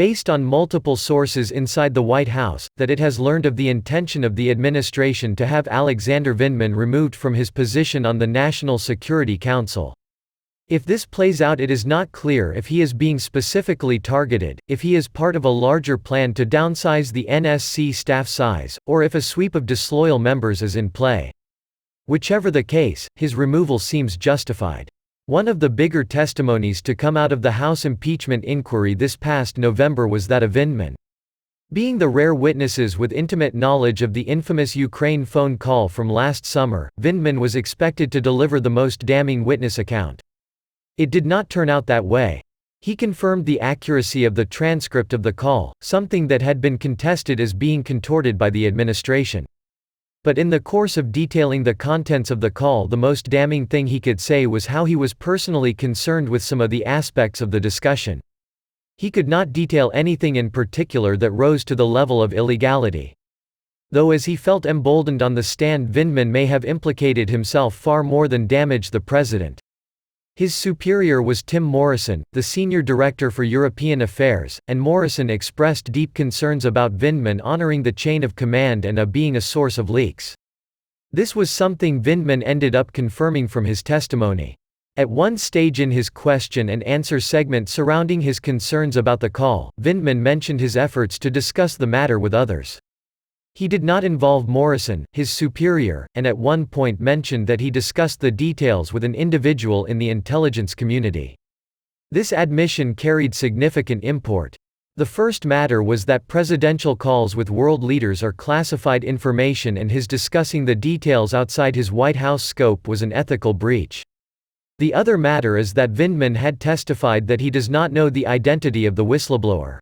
based on multiple sources inside the White House, that it has learned of the intention of the administration to have Alexander Vindman removed from his position on the National Security Council. If this plays out, it is not clear if he is being specifically targeted, if he is part of a larger plan to downsize the N.S.C. staff size, or if a sweep of disloyal members is in play. Whichever the case, his removal seems justified. One of the bigger testimonies to come out of the House impeachment inquiry this past November was that of Vindman. Being the rare witnesses with intimate knowledge of the infamous Ukraine phone call from last summer, Vindman was expected to deliver the most damning witness account. It did not turn out that way. He confirmed the accuracy of the transcript of the call, something that had been contested as being contorted by the administration. But in the course of detailing the contents of the call, the most damning thing he could say was how he was personally concerned with some of the aspects of the discussion. He could not detail anything in particular that rose to the level of illegality. Though as he felt emboldened on the stand, Vindman may have implicated himself far more than damaged the president. His superior was Tim Morrison, the senior director for European Affairs, and Morrison expressed deep concerns about Vindman honoring the chain of command and being a source of leaks. This was something Vindman ended up confirming from his testimony. At one stage in his question and answer segment surrounding his concerns about the call, Vindman mentioned his efforts to discuss the matter with others. He did not involve Morrison, his superior, and at one point mentioned that he discussed the details with an individual in the intelligence community. This admission carried significant import. The first matter was that presidential calls with world leaders are classified information, and his discussing the details outside his White House scope was an ethical breach. The other matter is that Vindman had testified that he does not know the identity of the whistleblower.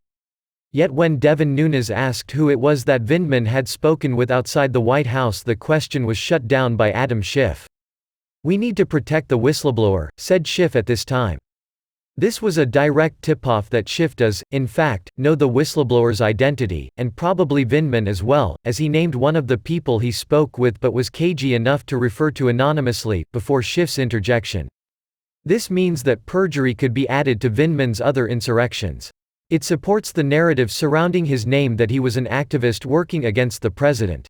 Yet when Devin Nunes asked who it was that Vindman had spoken with outside the White House, the question was shut down by Adam Schiff. "We need to protect the whistleblower," said Schiff at this time. This was a direct tip-off that Schiff does, in fact, know the whistleblower's identity, and probably Vindman as well, as he named one of the people he spoke with but was cagey enough to refer to anonymously, before Schiff's interjection. This means that perjury could be added to Vindman's other insurrections. It supports the narrative surrounding his name that he was an activist working against the president.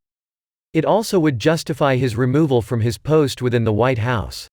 It also would justify his removal from his post within the White House.